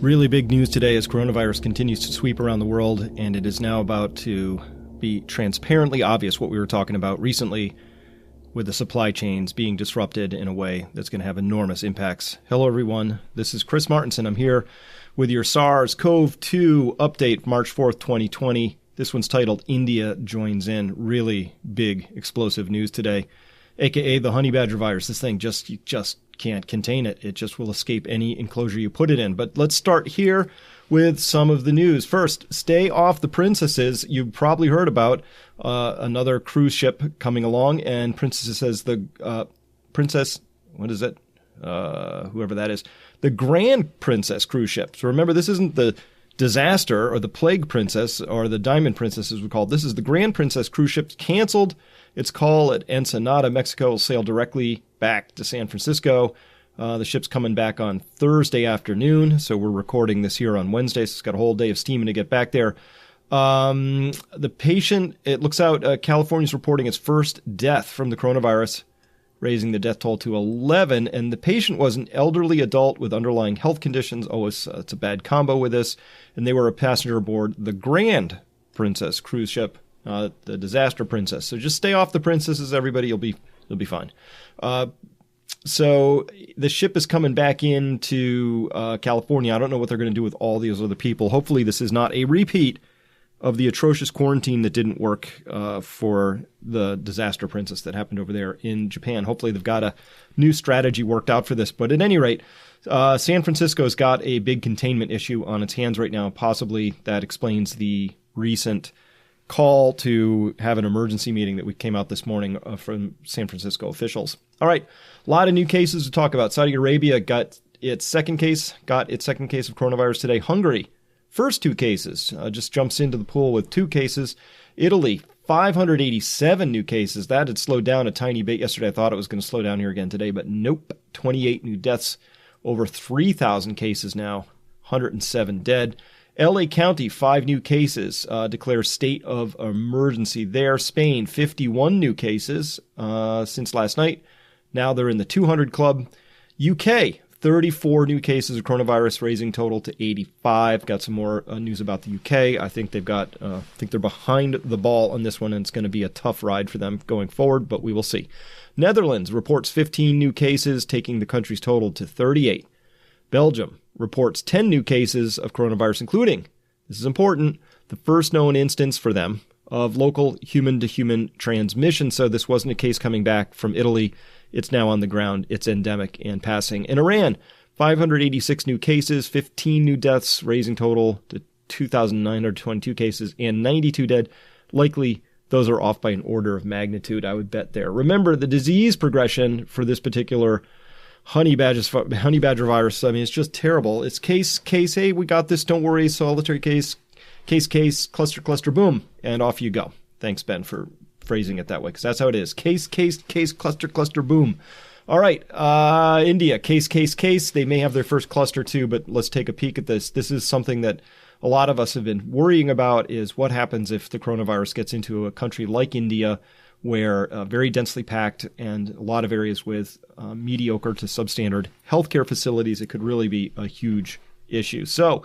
Really big news today as coronavirus continues to sweep around the world, and it is now about to be transparently obvious what we were talking about recently with the supply chains being disrupted in a way that's going to have enormous impacts. Hello, everyone. This is Chris Martinson. I'm here with your SARS-CoV-2 update, March 4th, 2020. This one's titled India Joins In. Really big, explosive news today, aka the honey badger virus. This thing you just can't contain it. It just will escape any enclosure you put it in. But let's start here with some of the news. First, stay off the princesses. You've probably heard about another cruise ship coming along, and Princess says the Princess, what is it? Whoever that is, the Grand Princess cruise ship. So remember, this isn't the Disaster or the Plague Princess or the Diamond Princess, as we call it. This is the Grand Princess cruise ship. Canceled its call at Ensenada, Mexico. Will sail directly back to San Francisco. The ship's coming back on Thursday afternoon, so we're recording this here on Wednesday, so it's got a whole day of steaming to get back there. The patient, it looks out, California's reporting its first death from the coronavirus, raising the death toll to 11, and the patient was an elderly adult with underlying health conditions. Oh, it's a bad combo with this, and they were a passenger aboard the Grand Princess cruise ship, the Disaster Princess. So just stay off the princesses, everybody. You'll be fine. So the ship is coming back into California. I don't know what they're going to do with all these other people. Hopefully this is not a repeat of the atrocious quarantine that didn't work for the Disaster Princess that happened over there in Japan. Hopefully they've got a new strategy worked out for this. But at any rate, San Francisco's got a big containment issue on its hands right now. Possibly that explains the recent call to have an emergency meeting that we came out this morning from San Francisco officials. All right, a lot of new cases to talk about. Saudi Arabia got its second case of coronavirus today. Hungary, first two cases, just jumps into the pool with two cases. Italy, 587 new cases. That had slowed down a tiny bit yesterday. I thought it was going to slow down here again today, but nope. 28 new deaths, over 3,000 cases now, 107 dead. LA County, 5 new cases, declares state of emergency there. Spain, 51 new cases since last night. Now they're in the 200 club. UK, 34 new cases of coronavirus, raising total to 85. Got some more news about the UK. I think they're behind the ball on this one, and it's going to be a tough ride for them going forward, but we will see. Netherlands reports 15 new cases, taking the country's total to 38. Belgium reports 10 new cases of coronavirus, including, this is important, the first known instance for them of local human-to-human transmission. So this wasn't a case coming back from Italy. It's now on the ground. It's endemic and passing. In Iran, 586 new cases, 15 new deaths, raising total to 2,922 cases, and 92 dead. Likely, those are off by an order of magnitude, I would bet there. Remember, the disease progression for this particular honey badger virus, I mean, it's just terrible. It's case, hey, we got this, don't worry, solitary case, cluster, boom, and off you go. Thanks, Ben, for phrasing it that way, because that's how it is. Case, cluster, boom. All right, India, case. They may have their first cluster too, but let's take a peek at this. This is something that a lot of us have been worrying about, is what happens if the coronavirus gets into a country like India, where very densely packed and a lot of areas with mediocre to substandard healthcare facilities. It could really be a huge issue. So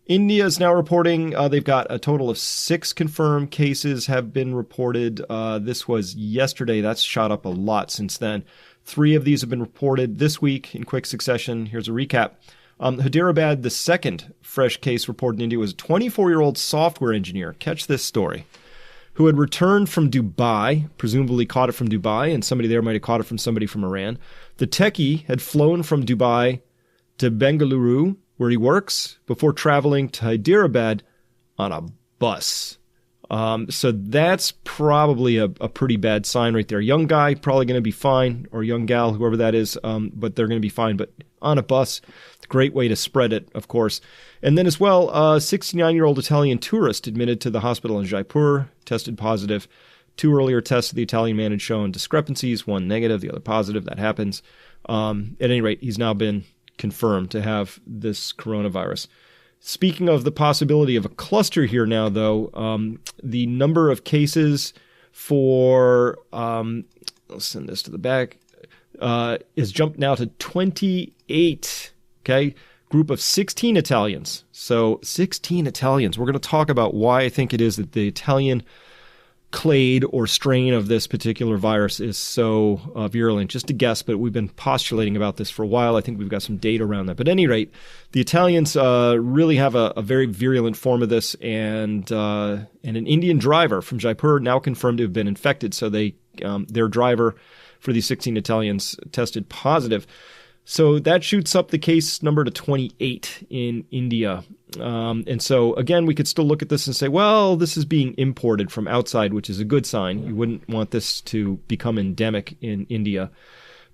India is now reporting they've got a total of 6 confirmed cases have been reported. This was yesterday. That's shot up a lot since then. 3 of these have been reported this week in quick succession. Here's a recap. Hyderabad, the second fresh case reported in India, was a 24-year-old software engineer. Catch this story. Who had returned from Dubai, presumably caught it from Dubai, and somebody there might have caught it from somebody from Iran. The techie had flown from Dubai to Bengaluru, where he works, before traveling to Hyderabad on a bus. So that's probably a pretty bad sign right there. Young guy, probably going to be fine, or young gal, whoever that is, but they're going to be fine. But on a bus, it's a great way to spread it, of course. And then as well, a 69-year-old Italian tourist admitted to the hospital in Jaipur, tested positive. 2 earlier tests of the Italian man had shown discrepancies, one negative, the other positive. That happens. At any rate, he's now been confirmed to have this coronavirus. Speaking of the possibility of a cluster here now, though, the number of cases for, I'll send this to the back, is jumped now to 28, okay? group of 16 Italians. So 16 Italians. We're going to talk about why I think it is that the Italian clade or strain of this particular virus is so virulent. Just a guess, but we've been postulating about this for a while. I think we've got some data around that. But at any rate, the Italians really have a very virulent form of this, and an Indian driver from Jaipur now confirmed to have been infected. So their driver for these 16 Italians tested positive. So that shoots up the case number to 28 in India. And so, again, we could still look at this and say, well, this is being imported from outside, which is a good sign. You wouldn't want this to become endemic in India.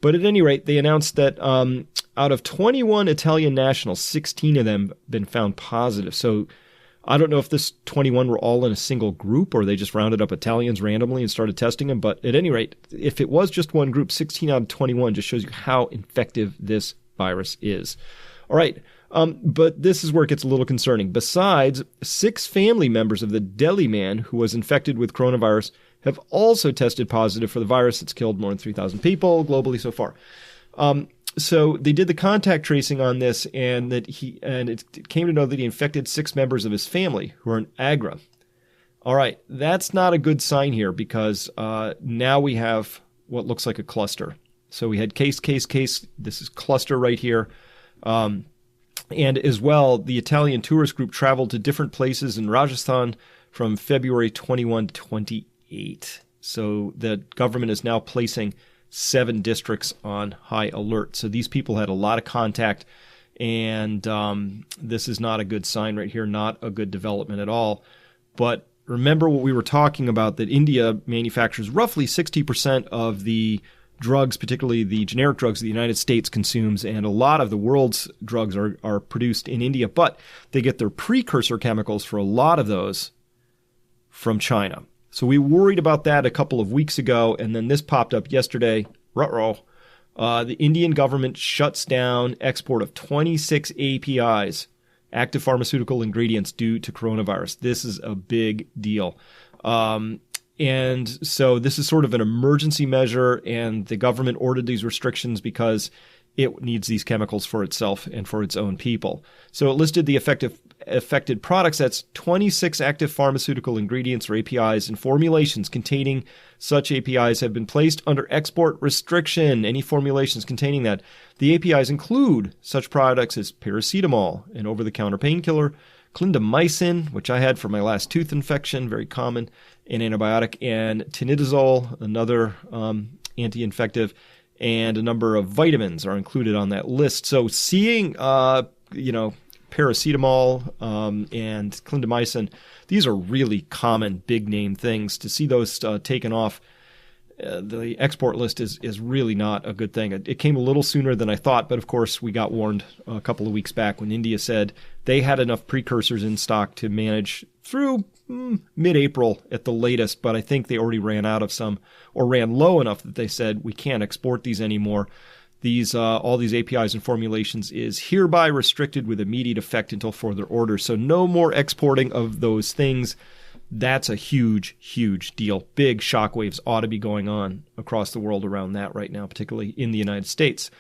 But at any rate, they announced that out of 21 Italian nationals, 16 of them have been found positive. So I don't know if this 21 were all in a single group or they just rounded up Italians randomly and started testing them. But at any rate, if it was just one group, 16 out of 21 just shows you how infective this virus is. All right. But this is where it gets a little concerning. Besides, 6 family members of the Delhi man who was infected with coronavirus have also tested positive for the virus. It's killed more than 3,000 people globally so far. So they did the contact tracing on this, and it came to know that he infected 6 members of his family who are in Agra. All right, that's not a good sign here because now we have what looks like a cluster. So we had case. This is cluster right here. And as well, the Italian tourist group traveled to different places in Rajasthan from February 21 to 28. So the government is now placing 7 districts on high alert. So these people had a lot of contact, and this is not a good sign right here, not a good development at all. But remember what we were talking about, that India manufactures roughly 60% of the drugs, particularly the generic drugs the United States consumes, and a lot of the world's drugs are produced in India, but they get their precursor chemicals for a lot of those from China. So we worried about that a couple of weeks ago, and then this popped up yesterday. The Indian government shuts down export of 26 APIs, active pharmaceutical ingredients, due to coronavirus. This is a big deal. And so this is sort of an emergency measure, and the government ordered these restrictions because it needs these chemicals for itself and for its own people. So it listed the affected products. That's 26 active pharmaceutical ingredients or APIs and formulations containing such APIs have been placed under export restriction. Any formulations containing that. The APIs include such products as paracetamol, an over-the-counter painkiller, clindamycin, which I had for my last tooth infection, very common, an antibiotic, and tinidazole, another anti-infective, and a number of vitamins are included on that list. So seeing, paracetamol and clindamycin, these are really common big name things. To see those taken off the export list is really not a good thing. It came a little sooner than I thought, but of course we got warned a couple of weeks back when India said they had enough precursors in stock to manage through mid-April at the latest, but I think they already ran out of some, or ran low enough that they said we can't export these anymore. These all these APIs and formulations is hereby restricted with immediate effect until further orders. So no more exporting of those things. That's a huge, huge deal. Big shockwaves ought to be going on across the world around that right now, particularly in the United States.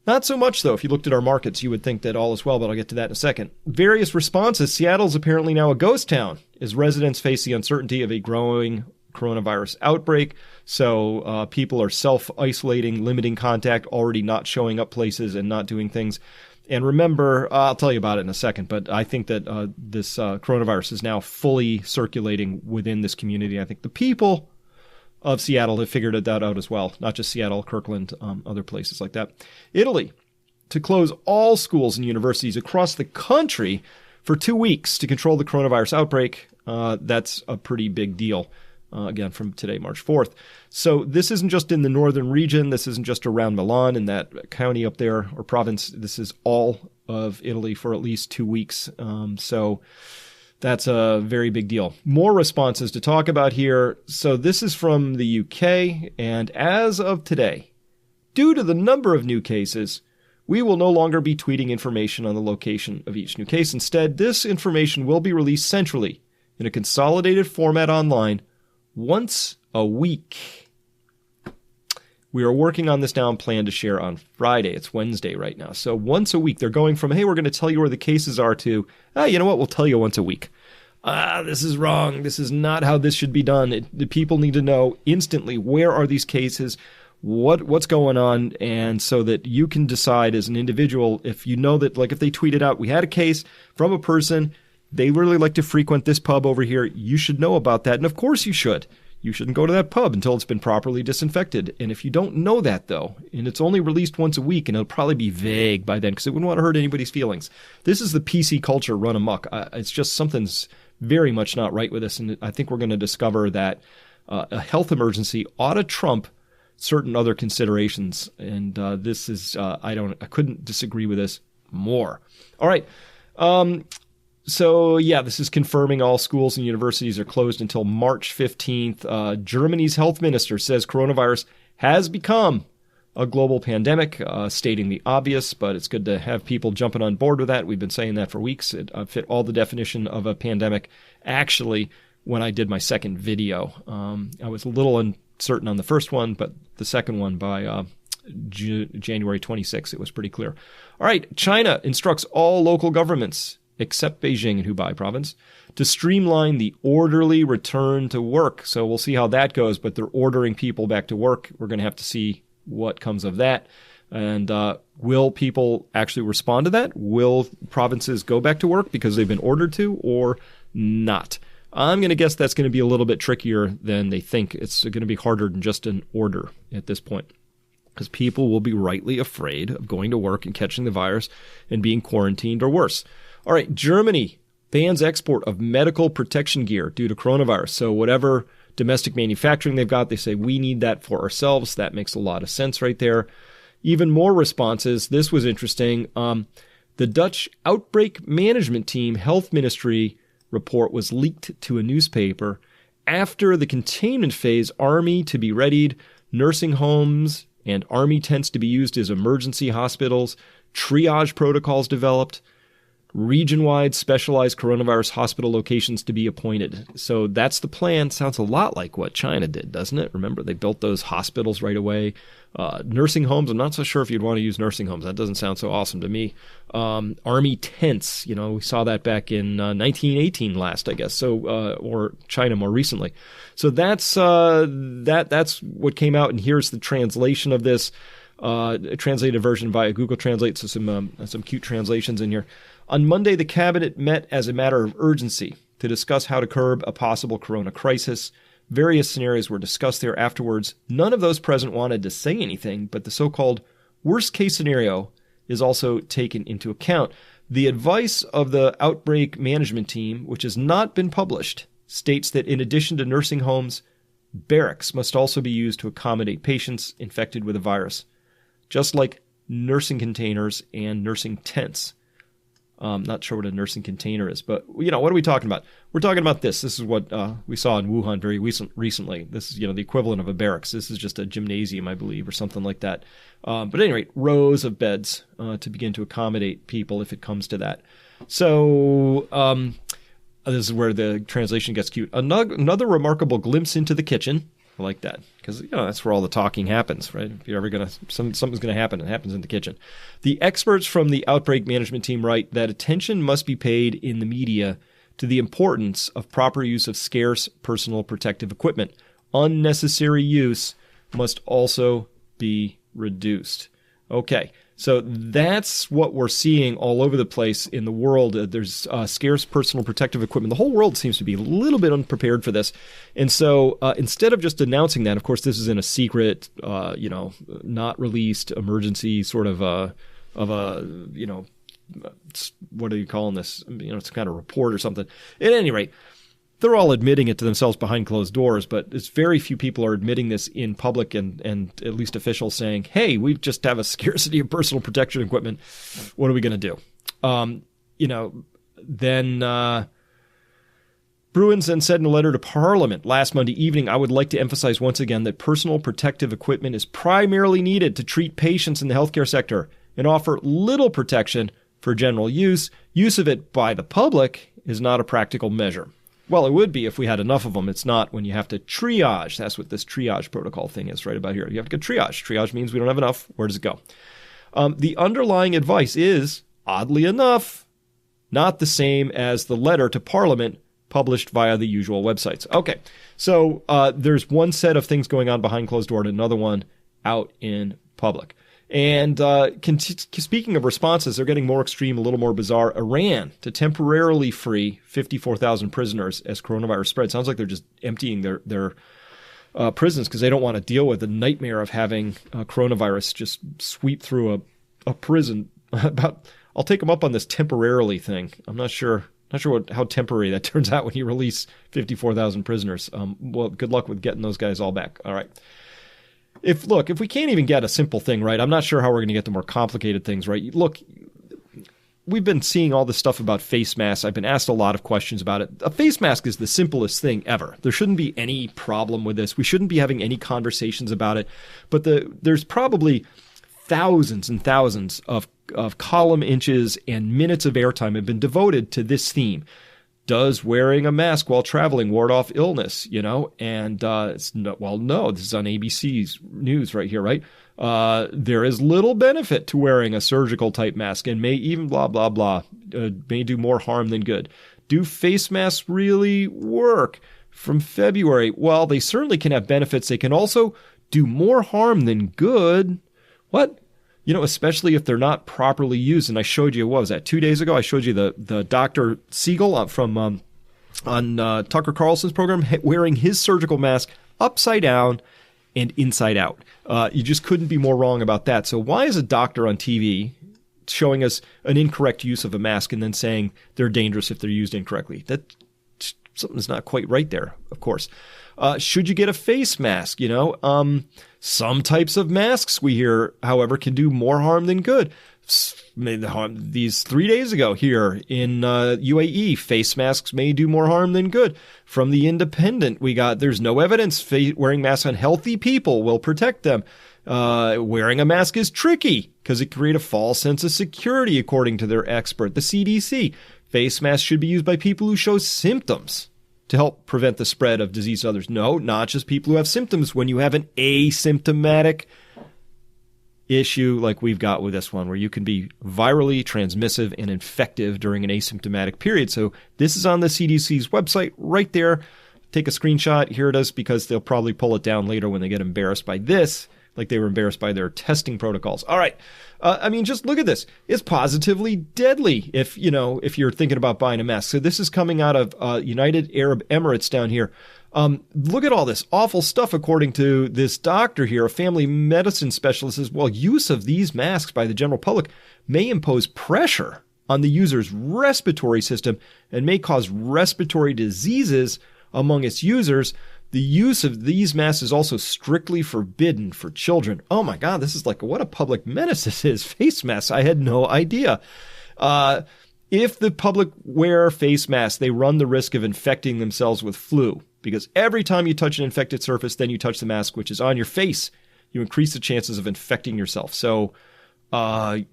Not so much, though. If you looked at our markets, you would think that all is well, but I'll get to that in a second. Various responses. Seattle's apparently now a ghost town as residents face the uncertainty of a growing coronavirus outbreak. So people are self-isolating, limiting contact, already not showing up places and not doing things. And remember, I'll tell you about it in a second, but I think that this coronavirus is now fully circulating within this community. I think the people of Seattle have figured that out as well, not just Seattle, Kirkland, other places like that. Italy, to close all schools and universities across the country for 2 weeks to control the coronavirus outbreak. That's a pretty big deal. Again, from today, March 4th. So this isn't just in the northern region. This isn't just around Milan in that county up there or province. This is all of Italy for at least 2 weeks. So that's a very big deal. More responses to talk about here. So this is from the UK. And as of today, due to the number of new cases, we will no longer be tweeting information on the location of each new case. Instead, this information will be released centrally in a consolidated format online once a week. We are working on this now and plan to share on Friday. It's Wednesday right now. So once a week, they're going from, hey, we're going to tell you where the cases are to, you know what, we'll tell you once a week. This is wrong. This is not how this should be done. The people need to know instantly, where are these cases, what's going on, and so that you can decide as an individual, if you know that, like if they tweeted out, we had a case from a person, they really like to frequent this pub over here, you should know about that. And of course you should. You shouldn't go to that pub until it's been properly disinfected. And if you don't know that, though, and it's only released once a week, and it'll probably be vague by then because it wouldn't want to hurt anybody's feelings. This is the PC culture run amok. It's just something's very much not right with this. And I think we're going to discover that a health emergency ought to trump certain other considerations. And this is, I couldn't disagree with this more. All right. So, yeah, this is confirming all schools and universities are closed until March 15th. Germany's health minister says coronavirus has become a global pandemic, stating the obvious, but it's good to have people jumping on board with that. We've been saying that for weeks. It fit all the definition of a pandemic. Actually, when I did my second video, I was a little uncertain on the first one, but the second one by January 26th, it was pretty clear. All right, China instructs all local governments except Beijing and Hubei province, to streamline the orderly return to work. So we'll see how that goes, but they're ordering people back to work. We're going to have to see what comes of that. And will people actually respond to that? Will provinces go back to work because they've been ordered to or not? I'm going to guess that's going to be a little bit trickier than they think. It's going to be harder than just an order at this point, because people will be rightly afraid of going to work and catching the virus and being quarantined or worse. All right, Germany bans export of medical protection gear due to coronavirus. So whatever domestic manufacturing they've got, they say we need that for ourselves. That makes a lot of sense right there. Even more responses. This was interesting. The Dutch Outbreak Management Team Health Ministry report was leaked to a newspaper. After the containment phase, army to be readied, nursing homes and army tents to be used as emergency hospitals, triage protocols developed, region-wide specialized coronavirus hospital locations to be appointed. So that's the plan. Sounds a lot like what China did, doesn't it? Remember, they built those hospitals right away. Nursing homes, I'm not so sure if you'd want to use nursing homes. That doesn't sound so awesome to me. Army tents, we saw that back in 1918 last, I guess, so or China more recently. So that's what came out, and here's the translation of this, a translated version via Google Translate, so some cute translations in here. On Monday, the cabinet met as a matter of urgency to discuss how to curb a possible corona crisis. Various scenarios were discussed there afterwards. None of those present wanted to say anything, but the so-called worst-case scenario is also taken into account. The advice of the outbreak management team, which has not been published, states that in addition to nursing homes, barracks must also be used to accommodate patients infected with the virus, just like nursing containers and nursing tents. Not sure what a nursing container is, but, what are we talking about? We're talking about this. This is what we saw in Wuhan very recently. This is, the equivalent of a barracks. This is just a gymnasium, I believe, or something like that. But at any rate, rows of beds to begin to accommodate people if it comes to that. So this is where the translation gets cute. Another remarkable glimpse into the kitchen. I like that, because that's where all the talking happens, right? If you're ever something's gonna happen, it happens in the kitchen. The experts from the outbreak management team write that attention must be paid in the media to the importance of proper use of scarce personal protective equipment. Unnecessary use must also be reduced. Okay, so that's what we're seeing all over the place in the world. There's scarce personal protective equipment. The whole world seems to be a little bit unprepared for this. And so instead of just announcing that, of course, this is in a secret, not released emergency sort of what are you calling this? It's kind of report or something. At any rate, they're all admitting it to themselves behind closed doors, but it's very few people are admitting this in public and at least officials saying, hey, we just have a scarcity of personal protection equipment. What are we going to do? Then Bruins then said in a letter to Parliament last Monday evening, I would like to emphasize once again that personal protective equipment is primarily needed to treat patients in the healthcare sector and offer little protection for general use. Use of it by the public is not a practical measure. Well, it would be if we had enough of them. It's not when you have to triage. That's what this triage protocol thing is right about here. You have to go triage. Triage means we don't have enough. Where does it go? The underlying advice is, oddly enough, not the same as the letter to Parliament published via the usual websites. Okay, so there's one set of things going on behind closed door and another one out in public. And speaking of responses, they're getting more extreme, a little more bizarre. Iran to temporarily free 54,000 prisoners as coronavirus spread. Sounds like they're just emptying their prisons because they don't want to deal with the nightmare of having coronavirus just sweep through a prison. I'll take them up on this temporarily thing. I'm not sure how temporary that turns out when you release 54,000 prisoners. Well, good luck with getting those guys all back. All right. If we can't even get a simple thing right, I'm not sure how we're going to get the more complicated things right. Look, we've been seeing all this stuff about face masks. I've been asked a lot of questions about it. A face mask is the simplest thing ever. There shouldn't be any problem with this. We shouldn't be having any conversations about it. But there's probably thousands and thousands of column inches and minutes of airtime have been devoted to this theme. Does wearing a mask while traveling ward off illness, And no, this is on ABC's news right here, right? There is little benefit to wearing a surgical type mask and may even blah, blah, blah, may do more harm than good. Do face masks really work? From February, well, they certainly can have benefits. They can also do more harm than good. What? Especially if they're not properly used. And I showed you, what was that, 2 days ago? I showed you the Dr. Siegel from on Tucker Carlson's program wearing his surgical mask upside down and inside out. You just couldn't be more wrong about that. So why is a doctor on TV showing us an incorrect use of a mask and then saying they're dangerous if they're used incorrectly? That something's not quite right there, of course. Should you get a face mask? Some types of masks we hear, however, can do more harm than good. These 3 days ago here in UAE, face masks may do more harm than good. From The Independent, we got, there's no evidence wearing masks on healthy people will protect them. Wearing a mask is tricky because it can create a false sense of security, according to their expert. The CDC, face masks should be used by people who show symptoms to help prevent the spread of disease to others. No, not just people who have symptoms. When you have an asymptomatic issue like we've got with this one, where you can be virally transmissive and infective during an asymptomatic period. So this is on the CDC's website right there. Take a screenshot. Here it is, because they'll probably pull it down later when they get embarrassed by this, like they were embarrassed by their testing protocols. All right. Just look at this. It's positively deadly if you're thinking about buying a mask. So this is coming out of United Arab Emirates down here. Look at all this awful stuff, according to this doctor here, a family medicine specialist says, well, use of these masks by the general public may impose pressure on the user's respiratory system and may cause respiratory diseases among its users. The use of these masks is also strictly forbidden for children. Oh my God, this is like what a public menace this is. Face masks. I had no idea. If the public wear face masks, they run the risk of infecting themselves with flu, because every time you touch an infected surface, then you touch the mask, which is on your face, you increase the chances of infecting yourself. So, no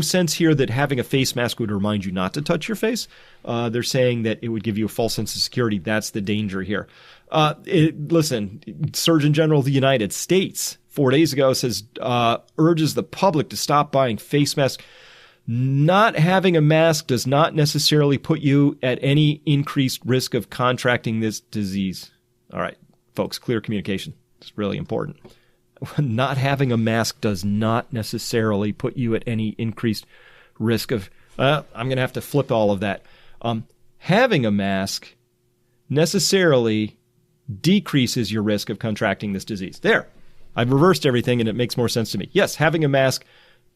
sense here that having a face mask would remind you not to touch your face. They're saying that it would give you a false sense of security. That's the danger here. Listen, Surgeon General of the United States 4 days ago says, urges the public to stop buying face masks. Not having a mask does not necessarily put you at any increased risk of contracting this disease. All right, folks, clear communication. It's really important. Not having a mask does not necessarily put you at any increased risk of, I'm going to have to flip all of that. Having a mask necessarily decreases your risk of contracting this disease. There, I've reversed everything and it makes more sense to me. Yes, having a mask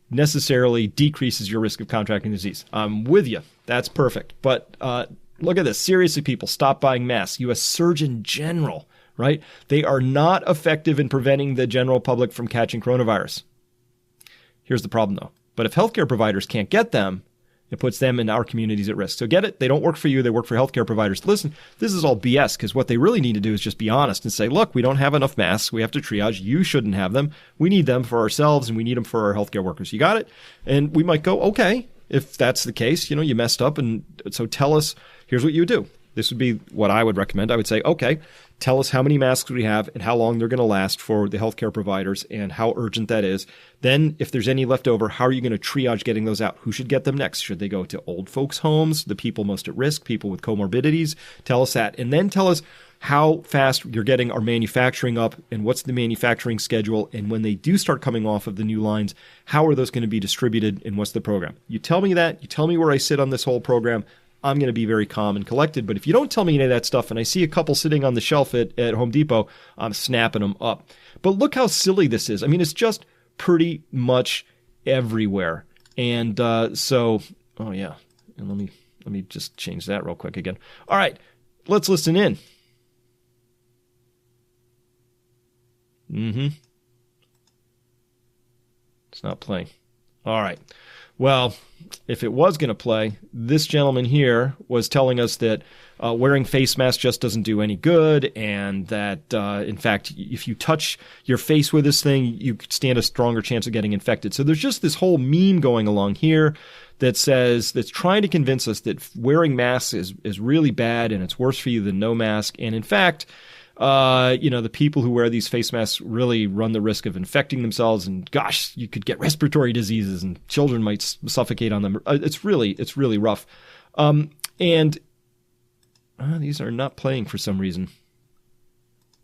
necessarily decreases your risk of contracting disease. I'm with you. That's perfect. But look at this. Seriously, people, stop buying masks. U.S. Surgeon General, right? They are not effective in preventing the general public from catching coronavirus. Here's the problem, though. But if healthcare providers can't get them, it puts them and our communities at risk. So get it? They don't work for you. They work for healthcare providers. Listen, this is all BS, because what they really need to do is just be honest and say, look, we don't have enough masks. We have to triage. You shouldn't have them. We need them for ourselves, and we need them for our healthcare workers. You got it? And we might go, okay, if that's the case, you messed up. And so tell us, here's what you do. This would be what I would recommend. I would say, okay, tell us how many masks we have and how long they're going to last for the healthcare providers and how urgent that is. Then if there's any left over, how are you going to triage getting those out? Who should get them next? Should they go to old folks' homes, the people most at risk, people with comorbidities? Tell us that. And then tell us how fast you're getting our manufacturing up and what's the manufacturing schedule. And when they do start coming off of the new lines, how are those going to be distributed and what's the program? You tell me that. You tell me where I sit on this whole program. I'm going to be very calm and collected. But if you don't tell me any of that stuff and I see a couple sitting on the shelf at Home Depot, I'm snapping them up. But look how silly this is. I mean, it's just pretty much everywhere. And oh yeah. And let me just change that real quick again. All right, let's listen in. It's not playing. All right. Well, if it was going to play, this gentleman here was telling us that wearing face masks just doesn't do any good, and that, in fact, if you touch your face with this thing, you could stand a stronger chance of getting infected. So there's just this whole meme going along here that's trying to convince us that wearing masks is really bad and it's worse for you than no mask. And in fact, the people who wear these face masks really run the risk of infecting themselves, and gosh, you could get respiratory diseases and children might suffocate on them. It's really rough. And these are not playing for some reason.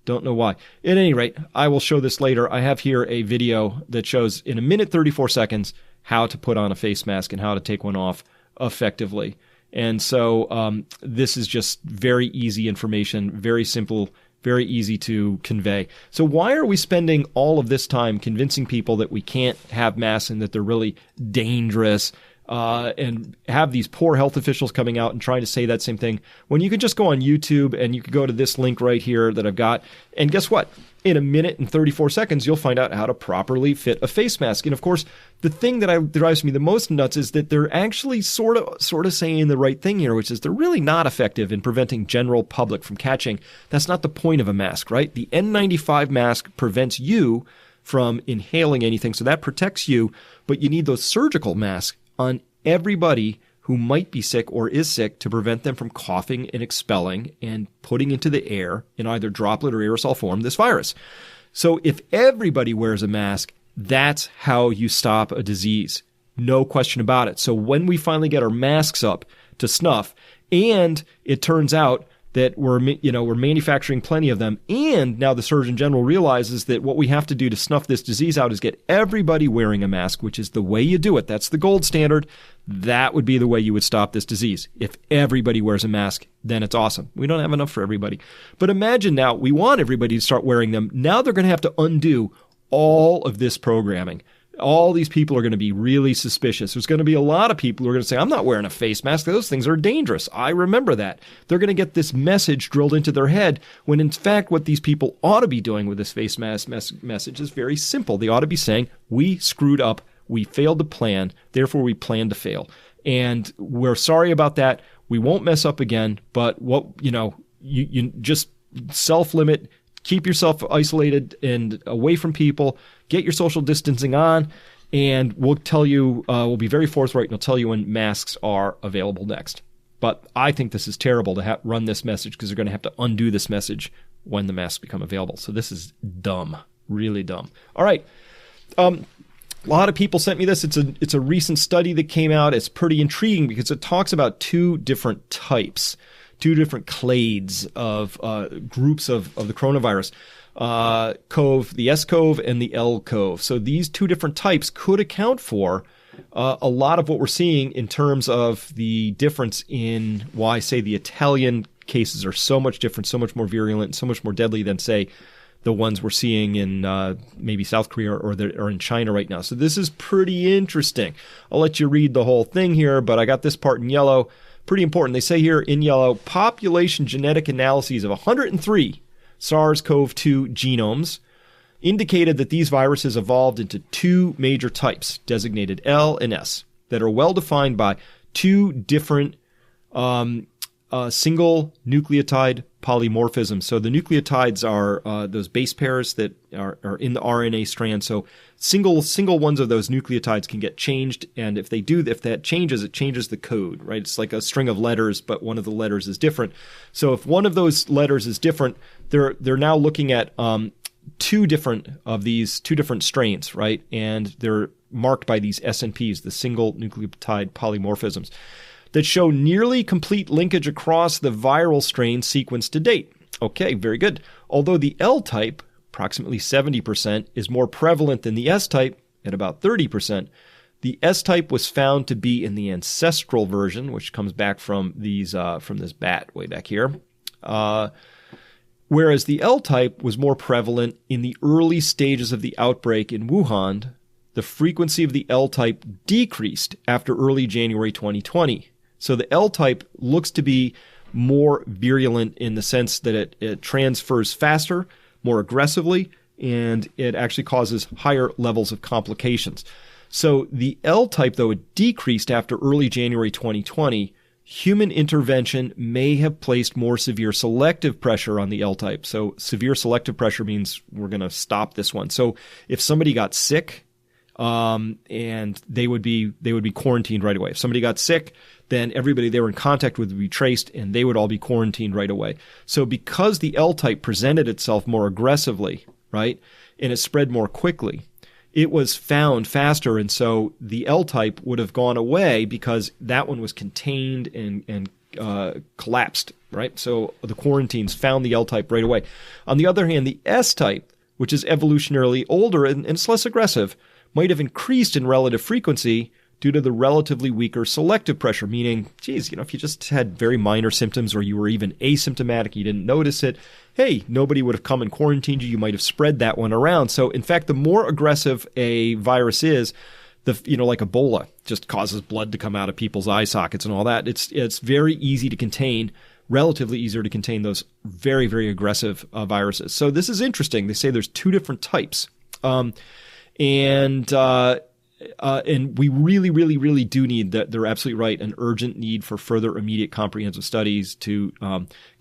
Don't know why. At any rate, I will show this later. I have here a video that shows in 1:34 how to put on a face mask and how to take one off effectively. And so this is just very easy information, very simple, very easy to convey. So why are we spending all of this time convincing people that we can't have masks and that they're really dangerous, and have these poor health officials coming out and trying to say that same thing, when you could just go on YouTube and you could go to this link right here that I've got, and guess what? In 1:34, you'll find out how to properly fit a face mask. And of course, the thing that drives me the most nuts is that they're actually sort of saying the right thing here, which is they're really not effective in preventing general public from catching. That's not the point of a mask, right? The N95 mask prevents you from inhaling anything, so that protects you, but you need those surgical masks on everybody who might be sick or is sick to prevent them from coughing and expelling and putting into the air in either droplet or aerosol form this virus. So if everybody wears a mask, that's how you stop a disease. No question about it. So when we finally get our masks up to snuff, and it turns out that we're manufacturing plenty of them, and now the Surgeon General realizes that what we have to do to snuff this disease out is get everybody wearing a mask, which is the way you do it. That's the gold standard. That would be the way you would stop this disease. If everybody wears a mask, then it's awesome. We don't have enough for everybody. But imagine now, we want everybody to start wearing them. Now they're going to have to undo all of this programming. All these people are going to be really suspicious. There's going to be a lot of people who are going to say, I'm not wearing a face mask. Those things are dangerous. I remember that. They're going to get this message drilled into their head when, in fact, what these people ought to be doing with this face mask message is very simple. They ought to be saying, we screwed up. We failed to plan. Therefore, we plan to fail. And we're sorry about that. We won't mess up again. But you just self-limit. Keep yourself isolated and away from people. Get your social distancing on, and we'll tell you, we'll be very forthright, and we'll tell you when masks are available next. But I think this is terrible to run this message, because they're going to have to undo this message when the masks become available. So this is dumb, really dumb. All right. A lot of people sent me this. It's a recent study that came out. It's pretty intriguing because it talks about two different types, two different clades of groups of the coronavirus. COV, the S-Cov and the L-Cov. So these two different types could account for a lot of what we're seeing in terms of the difference in why, say, the Italian cases are so much different, so much more virulent, so much more deadly than, say, the ones we're seeing in maybe South Korea or in China right now. So this is pretty interesting. I'll let you read the whole thing here, but I got this part in yellow. Pretty important. They say here in yellow, population genetic analyses of 103 SARS-CoV-2 genomes indicated that these viruses evolved into two major types, designated L and S, that are well defined by two different single nucleotide polymorphism. So the nucleotides are those base pairs that are in the RNA strand. So single ones of those nucleotides can get changed, and if that changes, it changes the code, right? It's like a string of letters, but one of the letters is different. So if one of those letters is different, they're now looking at two different strains, right? And they're marked by these SNPs, the single nucleotide polymorphisms, that show nearly complete linkage across the viral strain sequence to date. Okay, very good. Although the L type, approximately 70%, is more prevalent than the S type at about 30%, the S type was found to be in the ancestral version, which comes back from this bat way back here. Whereas the L type was more prevalent in the early stages of the outbreak in Wuhan. The frequency of the L type decreased after early January 2020. So the L type looks to be more virulent in the sense that it transfers faster, more aggressively, and it actually causes higher levels of complications. So the L type, though it decreased after early January 2020, human intervention may have placed more severe selective pressure on the L type. So severe selective pressure means we're going to stop this one. So if somebody got sick, and they would be quarantined right away. If somebody got sick, then everybody they were in contact with would be traced, and they would all be quarantined right away. So because the L type presented itself more aggressively, right, and it spread more quickly, it was found faster, and so the L type would have gone away because that one was contained and collapsed, right? So the quarantines found the L type right away. On the other hand, the S type, which is evolutionarily older and it's less aggressive, might have increased in relative frequency due to the relatively weaker selective pressure, meaning, geez, if you just had very minor symptoms or you were even asymptomatic, you didn't notice it, hey, nobody would have come and quarantined you. You might have spread that one around. So, in fact, the more aggressive a virus is, like Ebola, just causes blood to come out of people's eye sockets and all that. It's very easy to contain, relatively easier to contain those very, very aggressive viruses. So this is interesting. They say there's two different types. And we really, really, really do need that. They're absolutely right. An urgent need for further immediate comprehensive studies to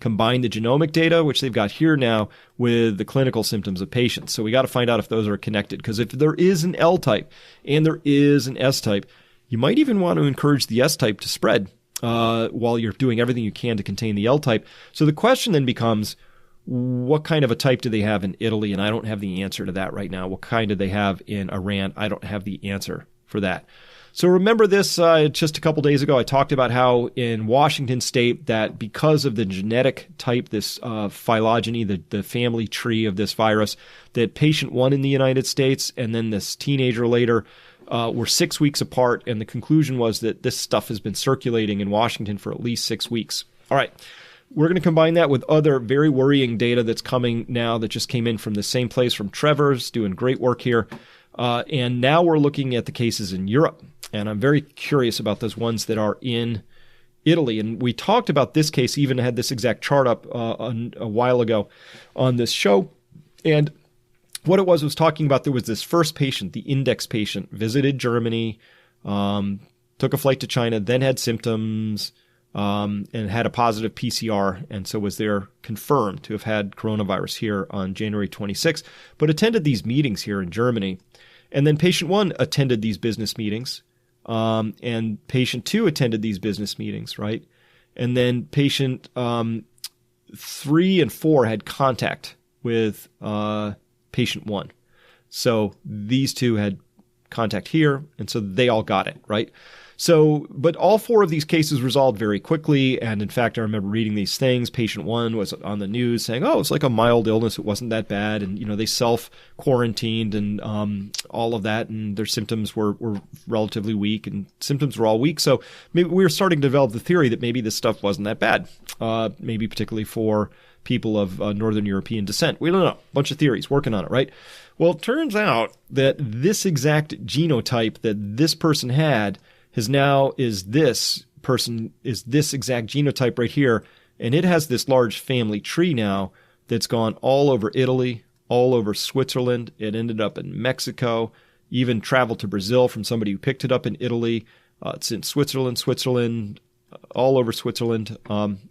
combine the genomic data, which they've got here now, with the clinical symptoms of patients. So we got to find out if those are connected. Because if there is an L type and there is an S type, you might even want to encourage the S type to spread while you're doing everything you can to contain the L type. So the question then becomes, what kind of a type do they have in Italy? And I don't have the answer to that right now. What kind do they have in Iran? I don't have the answer for that. So remember this, just a couple days ago, I talked about how in Washington state that because of the genetic type, this phylogeny, the family tree of this virus, that patient 1 in the United States and then this teenager later were 6 weeks apart. And the conclusion was that this stuff has been circulating in Washington for at least 6 weeks. All right. We're going to combine that with other very worrying data that's coming now that just came in from the same place from Trevor's, doing great work here. And now we're looking at the cases in Europe. And I'm very curious about those ones that are in Italy. And we talked about this case, even had this exact chart up a while ago on this show. And what it was talking about, there was this first patient, the index patient, visited Germany, took a flight to China, then had symptoms, and had a positive PCR, and so was there confirmed to have had coronavirus here on January 26th, but attended these meetings here in Germany. And then patient 1 attended these business meetings, and patient 2 attended these business meetings, right? And then patient 3 and 4 had contact with patient 1. So these two had contact here, and so they all got it, right? So, but all 4 of these cases resolved very quickly. And in fact, I remember reading these things. Patient 1 was on the news saying, oh, it's like a mild illness. It wasn't that bad. And, they self-quarantined and all of that. And their symptoms were relatively weak and symptoms were all weak. So maybe we were starting to develop the theory that maybe this stuff wasn't that bad, maybe particularly for people of Northern European descent. We don't know. A bunch of theories working on it, right? Well, it turns out that this exact genotype that this person had is this exact genotype right here, and it has this large family tree now that's gone all over Italy, all over Switzerland. It ended up in Mexico, even traveled to Brazil from somebody who picked it up in Italy. It's in Switzerland, all over Switzerland,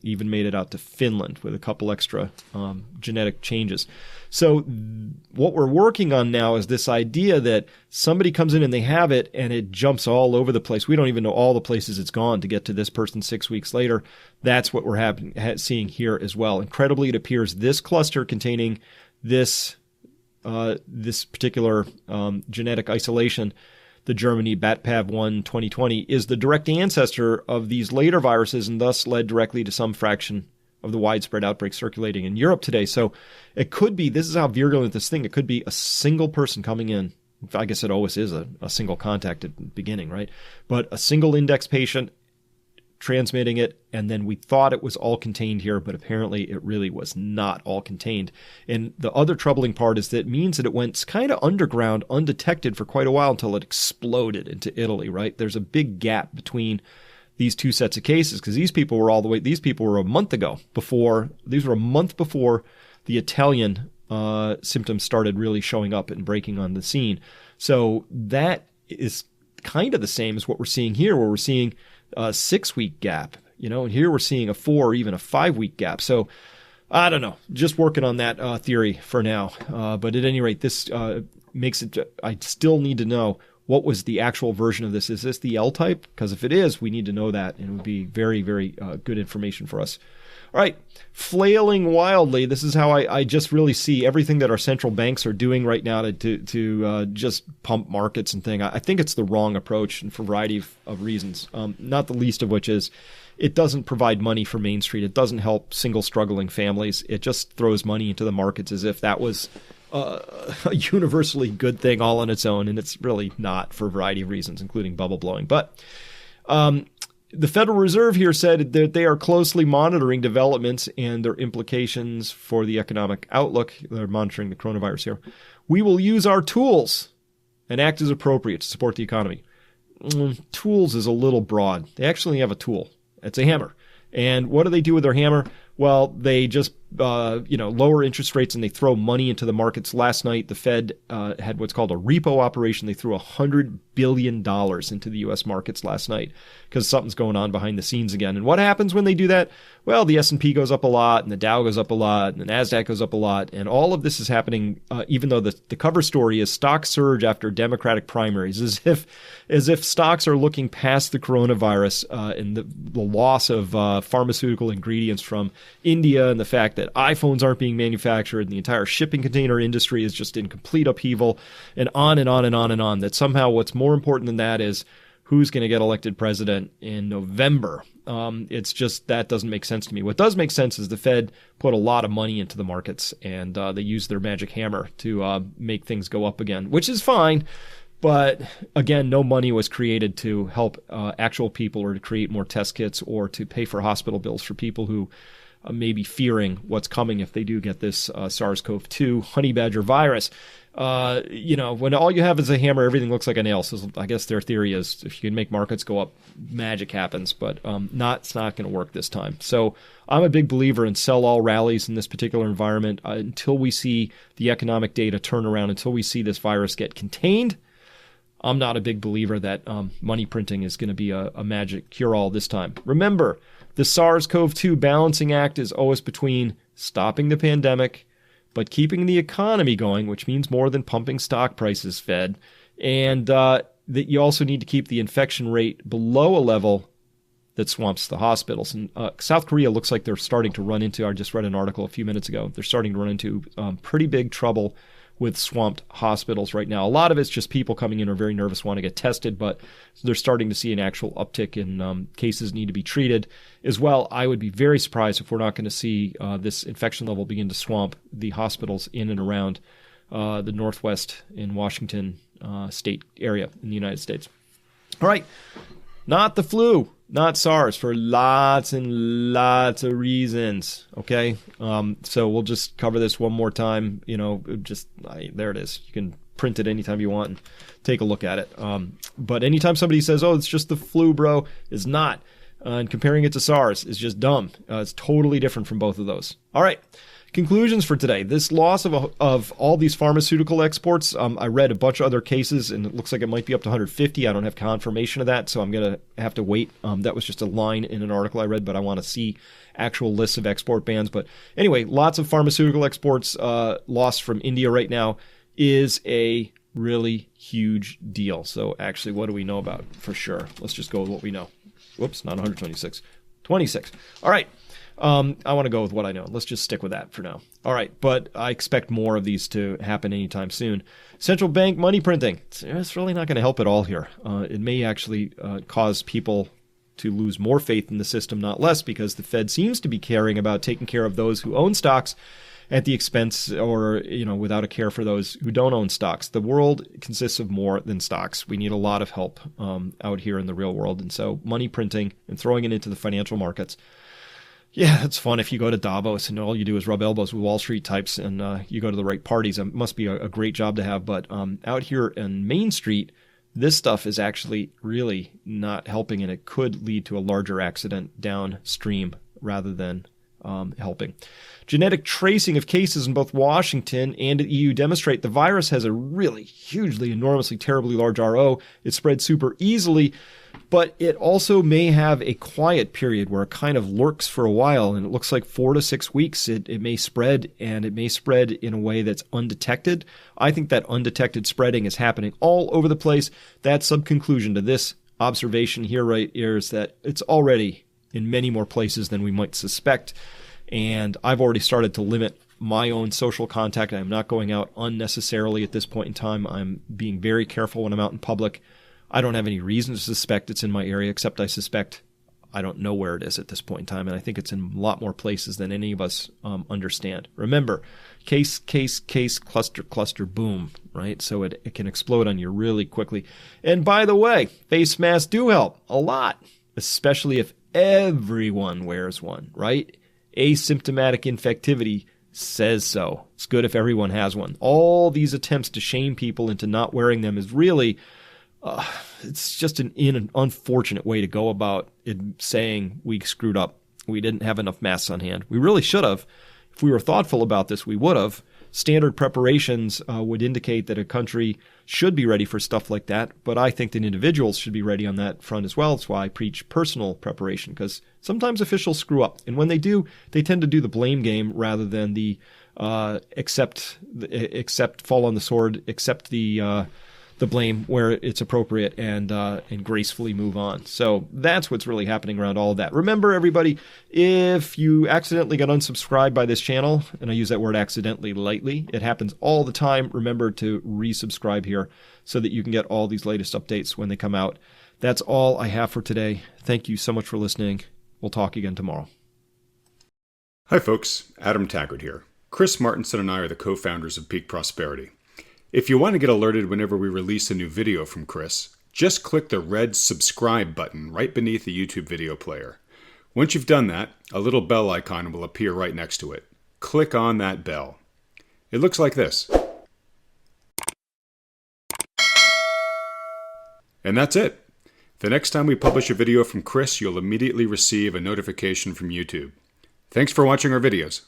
even made it out to Finland with a couple extra genetic changes. So what we're working on now is this idea that somebody comes in and they have it and it jumps all over the place. We don't even know all the places it's gone to get to this person 6 weeks later. That's what we're seeing here as well. Incredibly, it appears this cluster containing this particular genetic isolation, the Germany BATPAV1 2020, is the direct ancestor of these later viruses and thus led directly to some fraction of the widespread outbreak circulating in Europe today. So it could be, this is how virulent this thing, it could be a single person coming in. I guess it always is a single contact at the beginning, right? But a single index patient transmitting it, and then we thought it was all contained here, but apparently it really was not all contained. And the other troubling part is that it means that it went kind of underground, undetected for quite a while until it exploded into Italy, right? There's a big gap between these two sets of cases because these people were a month ago these were a month before the Italian symptoms started really showing up and breaking on the scene. So that is kind of the same as what we're seeing here, where we're seeing a 6-week gap, and here we're seeing a 4 or even a 5-week gap. So I don't know, just working on that theory for now. But at any rate, this makes it, I still need to know what was the actual version of this. Is this the L type? Because if it is, we need to know that, and it would be very, very good information for us. All right, flailing wildly. This is how I just really see everything that our central banks are doing right now to just pump markets and thing. I think it's the wrong approach, and for a variety of reasons, not the least of which is it doesn't provide money for Main Street. It doesn't help single struggling families. It just throws money into the markets as if that was a universally good thing all on its own, and it's really not for a variety of reasons, including bubble blowing. But the Federal Reserve here said that they are closely monitoring developments and their implications for the economic outlook. They're monitoring the coronavirus here. We will use our tools and act as appropriate to support the economy. Tools is a little broad. They actually have a tool. It's a hammer. And what do they do with their hammer? Well, they just lower interest rates and they throw money into the markets. Last night, the Fed had what's called a repo operation. They threw $100 billion into the U.S. markets last night because something's going on behind the scenes again. And what happens when they do that? Well, the S&P goes up a lot, and the Dow goes up a lot, and the NASDAQ goes up a lot. And all of this is happening, even though the cover story is stock surge after Democratic primaries, as if stocks are looking past the coronavirus and the loss of pharmaceutical ingredients from India and the fact that iPhones aren't being manufactured and the entire shipping container industry is just in complete upheaval, and on and on and on and on. That somehow what's more important than that is who's going to get elected president in November. It's just, that doesn't make sense to me. What does make sense is the Fed put a lot of money into the markets, and they used their magic hammer to make things go up again, which is fine. But again, no money was created to help actual people or to create more test kits or to pay for hospital bills for people who may be fearing what's coming if they do get this SARS-CoV-2 honey badger virus. When all you have is a hammer, everything looks like a nail. So I guess their theory is if you can make markets go up, magic happens. But it's not going to work this time. So I'm a big believer in sell all rallies in this particular environment until we see the economic data turn around, until we see this virus get contained. I'm not a big believer that money printing is going to be a magic cure-all this time. Remember, the SARS-CoV-2 Balancing Act is always between stopping the pandemic but keeping the economy going, which means more than pumping stock prices, Fed, and that you also need to keep the infection rate below a level that swamps the hospitals. And South Korea looks like they're starting to run into, I just read an article a few minutes ago, they're starting to run into pretty big trouble with swamped hospitals right now. A lot of it's just people coming in who are very nervous, want to get tested, but they're starting to see an actual uptick in cases need to be treated as well. I would be very surprised if we're not going to see this infection level begin to swamp the hospitals in and around the Northwest in Washington state area in the United States. All right, not the flu, not SARS, for lots and lots of reasons, okay? So we'll just cover this one more time. There it is. You can print it anytime you want and take a look at it. But anytime somebody says, oh, it's just the flu, bro, it's not. And comparing it to SARS is just dumb. It's totally different from both of those. All right. Conclusions for today. This loss of all these pharmaceutical exports, I read a bunch of other cases, and it looks like it might be up to 150. I don't have confirmation of that, so I'm going to have to wait. That was just a line in an article I read, but I want to see actual lists of export bans. But anyway, lots of pharmaceutical exports lost from India right now is a really huge deal. So actually, what do we know about for sure? Let's just go with what we know. Whoops, not 126. 26. All right. I want to go with what I know. Let's just stick with that for now. All right, but I expect more of these to happen anytime soon. Central bank money printing. It's really not going to help at all here. It may actually cause people to lose more faith in the system, not less, because the Fed seems to be caring about taking care of those who own stocks at the expense or, without a care for those who don't own stocks. The world consists of more than stocks. We need a lot of help out here in the real world. And so money printing and throwing it into the financial markets. Yeah, it's fun if you go to Davos and all you do is rub elbows with Wall Street types and you go to the right parties. It must be a great job to have. But out here in Main Street, this stuff is actually really not helping, and it could lead to a larger accident downstream rather than helping. Genetic tracing of cases in both Washington and the EU demonstrate the virus has a really hugely, enormously, terribly large RO. It spreads super easily, but it also may have a quiet period where it kind of lurks for a while, and it looks like 4 to 6 weeks it may spread, and it may spread in a way that's undetected. I think that undetected spreading is happening all over the place. That sub-conclusion to this observation here right here is that it's already in many more places than we might suspect, and I've already started to limit my own social contact. I'm not going out unnecessarily at this point in time. I'm being very careful when I'm out in public. I don't have any reason to suspect it's in my area, except I suspect I don't know where it is at this point in time, and I think it's in a lot more places than any of us understand. Remember, case, cluster, cluster, boom, right? So it can explode on you really quickly. And by the way, face masks do help a lot, especially if everyone wears one, right? Asymptomatic infectivity says so. It's good if everyone has one. All these attempts to shame people into not wearing them is really... it's just an unfortunate way to go about it, saying we screwed up. We didn't have enough masks on hand. We really should have. If we were thoughtful about this, we would have. Standard preparations would indicate that a country should be ready for stuff like that, but I think that individuals should be ready on that front as well. That's why I preach personal preparation, because sometimes officials screw up, and when they do, they tend to do the blame game rather than the accept, fall on the sword, accept the blame where it's appropriate, and gracefully move on. So that's what's really happening around all of that. Remember, everybody, if you accidentally got unsubscribed by this channel, and I use that word accidentally lightly, it happens all the time. Remember to resubscribe here so that you can get all these latest updates when they come out. That's all I have for today. Thank you so much for listening. We'll talk again tomorrow. Hi folks, Adam Taggart here. Chris Martinson and I are the co-founders of Peak Prosperity. If you want to get alerted whenever we release a new video from Chris, just click the red subscribe button right beneath the YouTube video player. Once you've done that, a little bell icon will appear right next to it. Click on that bell. It looks like this. And that's it. The next time we publish a video from Chris, you'll immediately receive a notification from YouTube. Thanks for watching our videos.